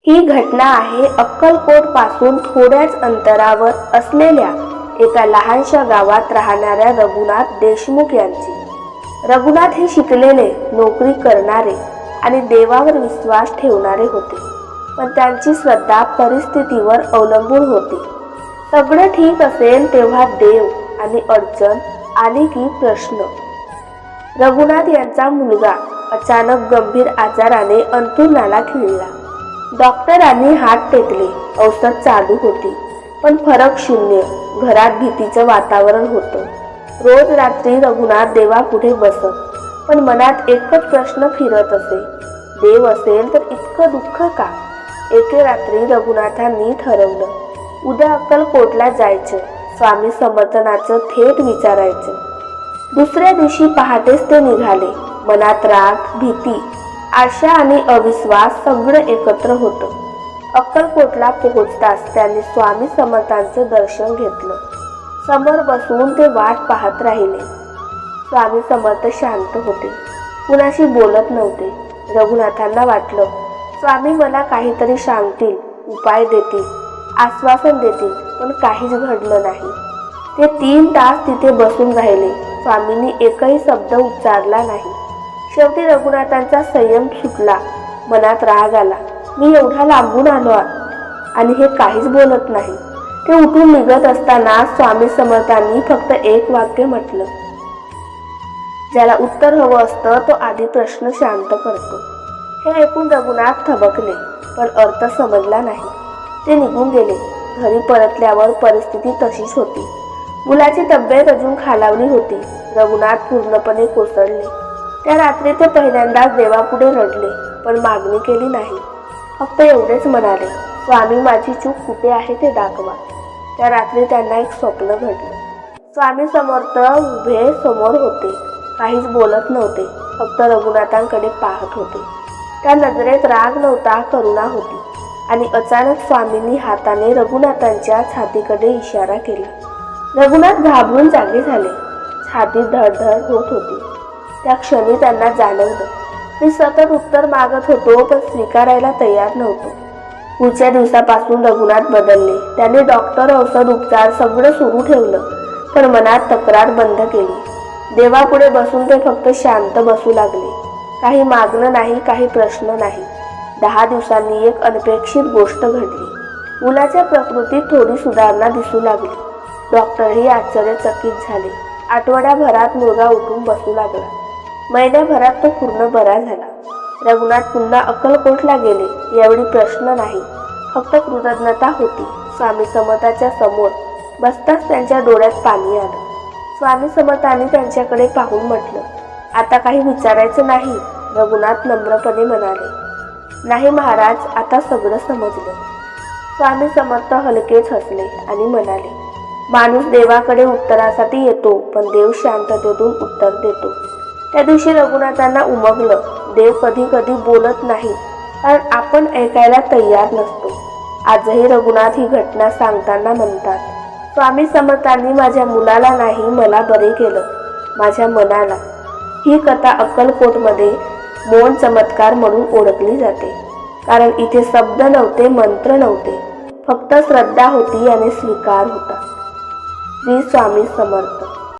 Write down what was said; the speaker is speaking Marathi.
ही घटना आहे अक्कलकोट पासून थोड्याच अंतरावर असलेल्या एका लहानशा गावात राहणाऱ्या रघुनाथ देशमुख यांची। रघुनाथ हे शिकलेले, नोकरी करणारे आणि देवावर विश्वास ठेवणारे होते, पण त्यांची श्रद्धा परिस्थितीवर अवलंबून होती। सगळं ठीक असेल तेव्हा देव आणि अडचण आली की प्रश्न। रघुनाथ यांचा मुलगा अचानक गंभीर आजाराने अंथरुणाला खिळला। डॉक्टरांनी हात टेकले, औषध चालू होती, पण फरक शून्य। घरात भीतीचं वातावरण होतं। रोज रात्री रघुनाथ देवापुढे बसत, पण मनात एकच प्रश्न फिरत असे, देव असेल तर इतकं दुःख का? एके रात्री रघुनाथांनी ठरवलं, उद्या अक्कलकोटला जायचं, स्वामी समर्थनाचं थेट विचारायचं। दुसऱ्या दिवशी पहाटेच ते निघाले। मनात राग, भीती, आशा आणि अविश्वास सगळं एकत्र होतं। अक्कलकोटला पोहोचताच त्यांनी स्वामी समर्थांचं दर्शन घेतलं। समोर बसून ते वाट पाहत राहिले। स्वामी समर्थ शांत होते, कुणाशी बोलत नव्हते। रघुनाथांना वाटलं, स्वामी मला काहीतरी सांगतील, उपाय देतील, आश्वासन देतील, पण काहीच घडलं नाही। ते 3 तास तिथे बसून राहिले। स्वामींनी एकही शब्द उच्चारला नाही। शेवटी रघुनाथांचा संयम सुटला। मनात राग आला, मी एवढा लांबून आलो आणि हे काहीच बोलत नाही। ते उठून निघत असताना स्वामी समर्थांनी फक्त एक वाक्य म्हटलं, ज्याला उत्तर हवं असतं तो आधी प्रश्न शांत करतो। हे ऐकून रघुनाथ थबकले, पण अर्थ समजला नाही। ते निघून गेले। घरी परतल्यावर परिस्थिती तशीच होती। मुलाची तब्येत अजून खालावली होती। रघुनाथ पूर्णपणे कोसळले। त्या रात्री ते पहिल्यांदाच देवापुढे रडले, पण मागणी केली नाही। फक्त एवढेच म्हणाले, स्वामी माझी चूक कुठे आहे ते दाखवा। त्या रात्री त्यांना एक स्वप्न घडलं। स्वामी समर्थ उभे समोर होते, काहीच बोलत नव्हते, फक्त रघुनाथांकडे पाहत होते। त्या नजरेत राग नव्हता, करुणा होती। आणि अचानक स्वामींनी हाताने रघुनाथांच्या छातीकडे इशारा केला। रघुनाथ घाबरून जागे झाले। छातीत धडधड होत होती। त्या क्षणी त्यांना जाणवलं, मी सतत उत्तर मागत होतो, पण स्वीकारायला तयार नव्हतो। पुढच्या दिवसापासून रघुनाथ बदलले। त्याने डॉक्टर, औषध, उपचार सगळं सुरू ठेवलं, पण मनात तक्रार बंद केली। देवापुढे बसून ते फक्त शांत बसू लागले। काही मागणं नाही, काही प्रश्न नाही। 10 दिवसांनी एक अनपेक्षित गोष्ट घडली। मुलाच्या प्रकृतीत थोडी सुधारणा दिसू लागली। डॉक्टरही आश्चर्यचकित झाले। आठवड्याभरात मुलगा उठून बसू लागला। महिन्याभरात तो पूर्ण बरा झाला। रघुनाथ पुन्हा अक्कलकोटला गेले। यावेळी प्रश्न नाही, फक्त कृतज्ञता होती। स्वामी समर्थांच्या समोर बसताच त्यांच्या डोळ्यात पाणी आलं। स्वामी समर्थांनी त्यांच्याकडे पाहून म्हटलं, आता काही विचारायचं नाही? रघुनाथ नम्रपणे म्हणाले, नाही महाराज, आता सगळं समजलं। स्वामी समर्थ हलकेच हसले आणि म्हणाले, माणूस देवाकडे उत्तरासाठी येतो, पण देव शांततेतून उत्तर देतो। त्या दिवशी रघुनाथांना उमगलं, देव कधी कधी बोलत नाही, कारण आपण ऐकायला तयार नसतो। आजही रघुनाथ ही घटना सांगताना म्हणतात, स्वामी समर्थांनी माझ्या मुलाला नाही, मला बरे केलं, माझ्या मनाला। ही कथा अक्कलकोटमध्ये मौन चमत्कार म्हणून ओळखली जाते, कारण इथे शब्द नव्हते, मंत्र नव्हते, फक्त श्रद्धा होती आणि स्वीकार होता। श्री स्वामी समर्थ।